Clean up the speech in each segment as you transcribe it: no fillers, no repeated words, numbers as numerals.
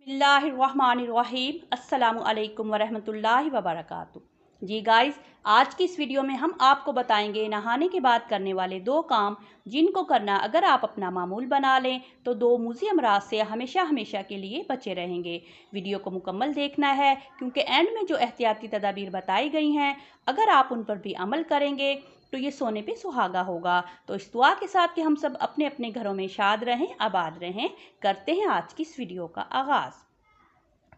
बिस्मिल्लाहिर्रहमानिर्रहीम अस्सलामु अलैकुम वरहमतुल्लाहि वबरकातुहू। जी गाइस, आज की इस वीडियो में हम आपको बताएंगे नहाने के बाद करने वाले दो काम जिनको करना अगर आप अपना मामूल बना लें तो दो मुज़ी अमराज से हमेशा हमेशा के लिए बचे रहेंगे। वीडियो को मुकम्मल देखना है क्योंकि एंड में जो एहतियाती तदाबीर बताई गई हैं अगर आप उन पर भी अमल करेंगे तो ये सोने पे सुहागा होगा। तो इस दुआ के साथ कि हम सब अपने अपने घरों में शाद रहें, आबाद रहें, करते हैं आज की इस वीडियो का आगाज़।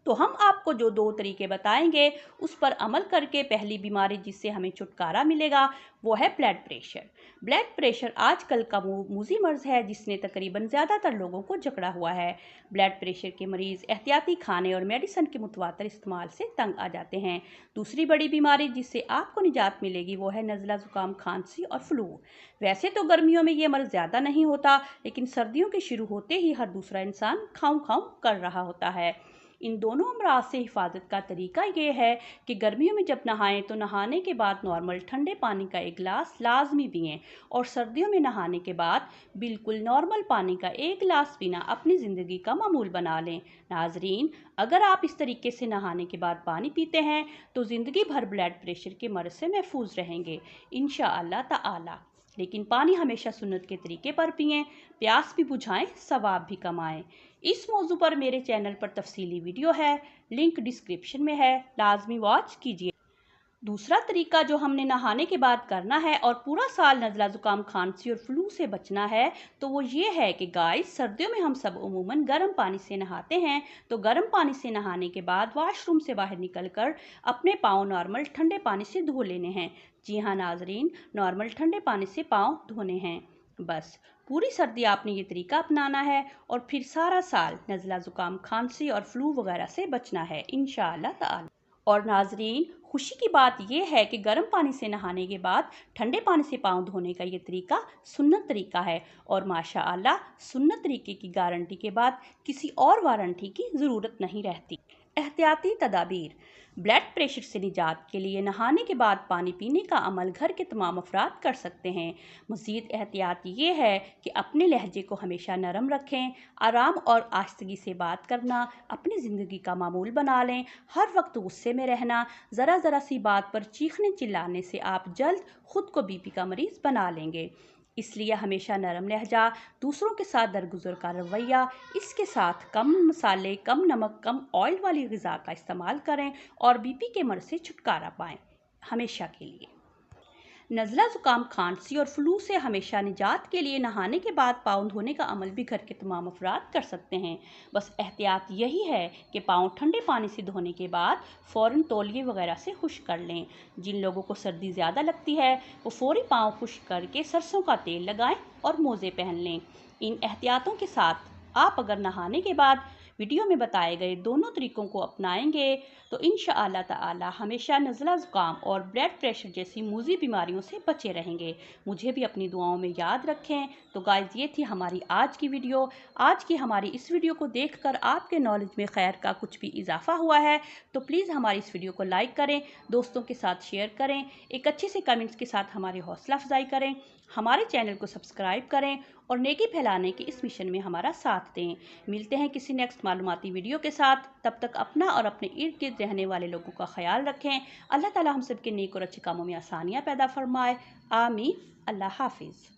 तो हम आपको जो दो तरीके बताएंगे उस पर अमल करके पहली बीमारी जिससे हमें छुटकारा मिलेगा वो है ब्लड प्रेशर। ब्लड प्रेशर आजकल का मुज़ी मर्ज़ है जिसने तकरीबन ज़्यादातर लोगों को जकड़ा हुआ है। ब्लड प्रेशर के मरीज़ एहतियाती खाने और मेडिसिन के मुतवातर इस्तेमाल से तंग आ जाते हैं। दूसरी बड़ी बीमारी जिससे आपको निजात मिलेगी वो है नज़ला ज़ुकाम, खांसी और फ्लू। वैसे तो गर्मियों में ये मर्ज़ ज़्यादा नहीं होता लेकिन सर्दियों के शुरू होते ही हर दूसरा इंसान खाऊं खाऊं कर रहा होता है। इन दोनों अमराज से हिफाजत का तरीका ये है कि गर्मियों में जब नहाएं तो नहाने के बाद नॉर्मल ठंडे पानी का एक गिलास लाजमी पिएं और सर्दियों में नहाने के बाद बिल्कुल नॉर्मल पानी का एक गिलास पीना अपनी ज़िंदगी का मामूल बना लें। नाजरीन, अगर आप इस तरीके से नहाने के बाद पानी पीते हैं तो ज़िंदगी भर ब्लड प्रेशर के मर्ज़ से महफूज रहेंगे इंशाअल्लाह ताला। लेकिन पानी हमेशा सुन्नत के तरीके पर पिएं, प्यास भी बुझाएं, सवाब भी कमाएं। इस मौजू पर मेरे चैनल पर तफसीली वीडियो है, लिंक डिस्क्रिप्शन में है, लाजमी वॉच कीजिए। दूसरा तरीका जो हमने नहाने के बाद करना है और पूरा साल नज़ला ज़ुकाम, खांसी और फ्लू से बचना है तो वो ये है कि गाइस, सर्दियों में हम सब उमूमन गर्म पानी से नहाते हैं। तो गर्म पानी से नहाने के बाद वॉशरूम से बाहर निकलकर अपने पाँव नॉर्मल ठंडे पानी से धो लेने हैं। जी हाँ नाजरीन, नॉर्मल ठंडे पानी से पाँव धोने हैं। बस पूरी सर्दी आपने ये तरीका अपनाना है और फिर सारा साल नज़ला ज़ुकाम, खांसी और फ्लू वगैरह से बचना है इंशाअल्लाह ताला। और नाजरीन, खुशी की बात यह है कि गर्म पानी से नहाने के बाद ठंडे पानी से पाँव धोने का ये तरीका सुन्नत तरीका है और माशाअल्लाह सुन्नत तरीके की गारंटी के बाद किसी और वारंटी की ज़रूरत नहीं रहती। एहतियाती तदाबीर। ब्लड प्रेशर से निजात के लिए नहाने के बाद पानी पीने का अमल घर के तमाम अफराद कर सकते हैं। मज़ीद एहतियात ये है कि अपने लहजे को हमेशा नरम रखें, आराम और आहिस्तगी से बात करना अपनी ज़िंदगी का मामूल बना लें। हर वक्त गुस्से में रहना, ज़रा सी बात पर चीखने चिल्लाने से आप जल्द खुद को बीपी का मरीज़ बना लेंगे। इसलिए हमेशा नरम लहजा, दूसरों के साथ दरगुजर का रवैया, इसके साथ कम मसाले, कम नमक, कम ऑयल वाली ग़िज़ा का इस्तेमाल करें और बीपी के मर्ज़ से छुटकारा पाएँ हमेशा के लिए। नज़ला ज़ुकाम, खांसी और फ्लू से हमेशा निजात के लिए नहाने के बाद पाँव धोने का अमल भी घर के तमाम अफराद कर सकते हैं। बस एहतियात यही है कि पाँव ठंडे पानी से धोने के बाद फ़ौरन तौलिए वगैरह से खुश्क कर लें। जिन लोगों को सर्दी ज़्यादा लगती है वो फ़ौरी पाँव खुश्क करके सरसों का तेल लगाएं और मोज़े पहन लें। इन एहतियातों के साथ आप अगर नहाने के बाद वीडियो में बताए गए दोनों तरीकों को अपनाएंगे तो इंशाअल्लाह ताला हमेशा नज़ला ज़ुकाम और ब्लड प्रेशर जैसी मुज़ी बीमारियों से बचे रहेंगे। मुझे भी अपनी दुआओं में याद रखें। तो गाइस, ये थी हमारी आज की वीडियो। आज की हमारी इस वीडियो को देखकर आपके नॉलेज में खैर का कुछ भी इजाफा हुआ है तो प्लीज़ हमारी इस वीडियो को लाइक करें, दोस्तों के साथ शेयर करें, एक अच्छे से कमेंट्स के साथ हमारी हौसला अफजाई करें, हमारे चैनल को सब्सक्राइब करें और नेकी फैलाने के इस मिशन में हमारा साथ दें। मिलते हैं किसी नेक्स्ट मालूमाती वीडियो के साथ। तब तक अपना और अपने इर्द गिर्द रहने वाले लोगों का ख्याल रखें। अल्लाह ताला हम सब के नेक और अच्छे कामों में आसानियाँ पैदा फरमाए। आमीन। अल्लाह हाफिज़।